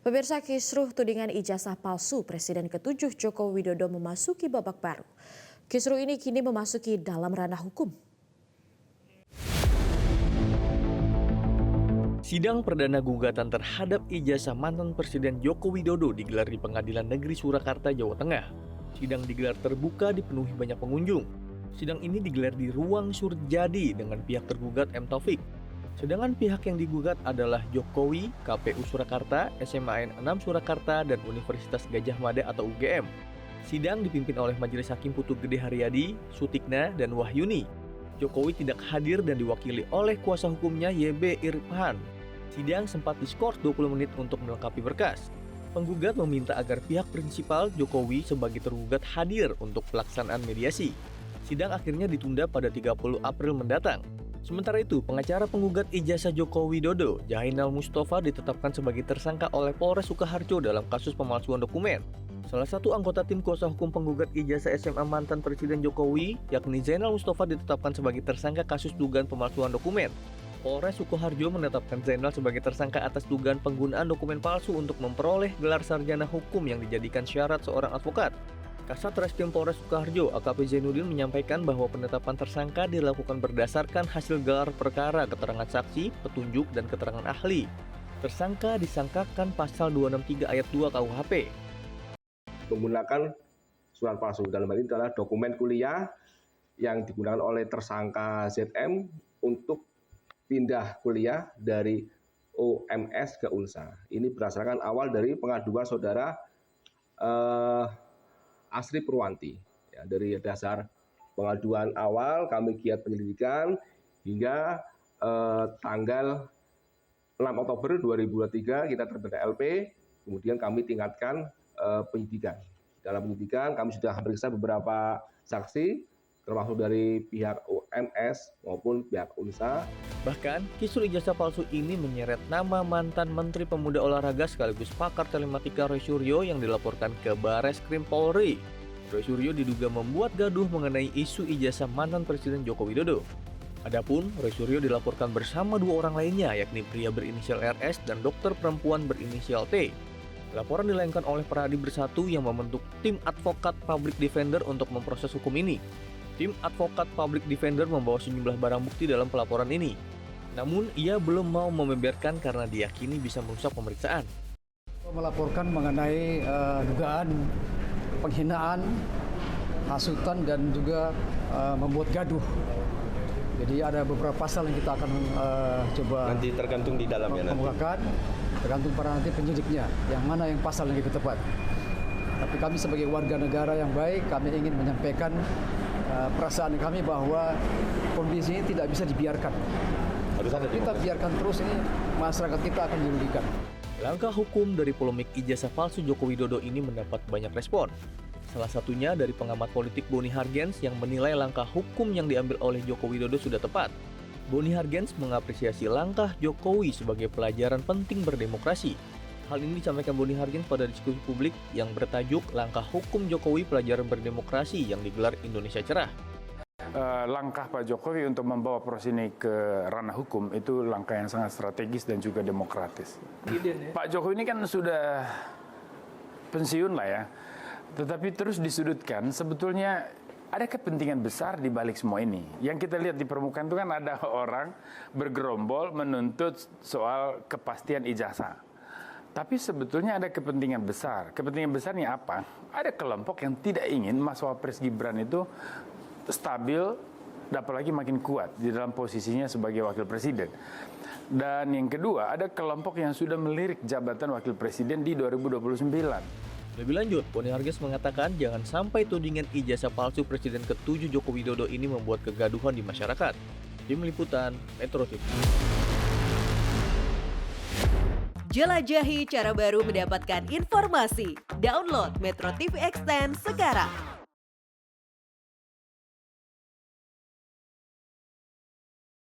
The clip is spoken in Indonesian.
Pemirsa, kisruh tudingan ijazah palsu Presiden ke-7 Joko Widodo memasuki babak baru. Kisruh ini kini memasuki dalam ranah hukum. Sidang perdana gugatan terhadap ijazah mantan Presiden Joko Widodo digelar di Pengadilan Negeri Surakarta, Jawa Tengah. Sidang digelar terbuka dipenuhi banyak pengunjung. Sidang ini digelar di ruang Surjadi dengan pihak tergugat M. Taufik. Sedangkan pihak yang digugat adalah Jokowi, KPU Surakarta, SMAN 6 Surakarta, dan Universitas Gadjah Mada atau UGM. Sidang dipimpin oleh Majelis Hakim Putu Gede Haryadi, Sutikna, dan Wahyuni. Jokowi tidak hadir dan diwakili oleh kuasa hukumnya YB Irfan. Sidang sempat diskors 20 menit untuk melengkapi berkas. Penggugat meminta agar pihak prinsipal Jokowi sebagai tergugat hadir untuk pelaksanaan mediasi. Sidang akhirnya ditunda pada 30 April mendatang. Sementara itu, pengacara penggugat ijazah Joko Widodo, Jainal Mustafa, ditetapkan sebagai tersangka oleh Polres Sukoharjo dalam kasus pemalsuan dokumen. Salah satu anggota tim kuasa hukum penggugat ijazah SMA mantan Presiden Jokowi, yakni Jainal Mustafa, ditetapkan sebagai tersangka kasus dugaan pemalsuan dokumen. Polres Sukoharjo menetapkan Zainal sebagai tersangka atas dugaan penggunaan dokumen palsu untuk memperoleh gelar sarjana hukum yang dijadikan syarat seorang advokat. Kasat Reskrim Polres Sukoharjo, AKP Zainuddin, menyampaikan bahwa penetapan tersangka dilakukan berdasarkan hasil gelar perkara, keterangan saksi, petunjuk, dan keterangan ahli. Tersangka disangkakan pasal 263 ayat 2 KUHP. Menggunakan surat palsu, dalam hal ini adalah dokumen kuliah yang digunakan oleh tersangka ZM untuk pindah kuliah dari OMS ke UNSA. Ini berdasarkan awal dari pengaduan saudara Asri Purwanti. Ya, dari dasar pengaduan awal kami giat penyelidikan hingga tanggal 6 Oktober 2023 kita terbit LP, kemudian kami tingkatkan penyidikan. Dalam penyidikan kami sudah memeriksa beberapa saksi, termasuk dari pihak OMS maupun pihak UNSA. Bahkan, kisru ijazah palsu ini menyeret nama mantan Menteri Pemuda Olahraga sekaligus pakar telematika Roy Suryo yang dilaporkan ke Bareskrim Polri. Roy Suryo diduga membuat gaduh mengenai isu ijazah mantan Presiden Joko Widodo. Adapun, Roy Suryo dilaporkan bersama dua orang lainnya, yakni pria berinisial RS dan dokter perempuan berinisial T. Laporan dilayangkan oleh Peradi Bersatu yang membentuk tim advokat public defender untuk memproses hukum ini. Tim advokat public defender membawa sejumlah barang bukti dalam pelaporan ini. Namun, ia belum mau membeberkan karena diyakini bisa merusak pemeriksaan. Melaporkan mengenai dugaan penghinaan, hasutan, dan juga membuat gaduh. Jadi ada beberapa pasal yang kita akan coba nanti tergantung di dalamnya mengemukakan, tergantung pada nanti penyidiknya, yang mana yang pasal yang lebih tepat. Tapi kami sebagai warga negara yang baik, kami ingin menyampaikan perasaan kami bahwa kondisi ini tidak bisa dibiarkan. Kalau kita biarkan terus ini, masyarakat kita akan dirugikan. Langkah hukum dari polemik ijazah palsu Joko Widodo ini mendapat banyak respon. Salah satunya dari pengamat politik Boni Hargens yang menilai langkah hukum yang diambil oleh Joko Widodo sudah tepat. Boni Hargens mengapresiasi langkah Jokowi sebagai pelajaran penting berdemokrasi. Hal ini disampaikan Boni Hargens pada diskusi publik yang bertajuk Langkah Hukum Jokowi Pelajaran Berdemokrasi yang digelar Indonesia Cerah. Langkah Pak Jokowi untuk membawa proses ini ke ranah hukum itu langkah yang sangat strategis dan juga demokratis. Pak Jokowi ini kan sudah pensiun lah ya, tetapi terus disudutkan. Sebetulnya ada kepentingan besar di balik semua ini. Yang kita lihat di permukaan itu kan ada orang bergerombol menuntut soal kepastian ijazah. Tapi sebetulnya ada kepentingan besar. Kepentingan besarnya apa? Ada kelompok yang tidak ingin Mas Wapres Gibran itu stabil, apalagi makin kuat di dalam posisinya sebagai wakil presiden. Dan yang kedua, ada kelompok yang sudah melirik jabatan wakil presiden di 2029. Lebih lanjut, Boni Hargens mengatakan jangan sampai tudingan ijazah palsu Presiden ke-7 Joko Widodo ini membuat kegaduhan di masyarakat. Tim Liputan, Metro TV. Jelajahi cara baru mendapatkan informasi. Download Metro TV Extend sekarang.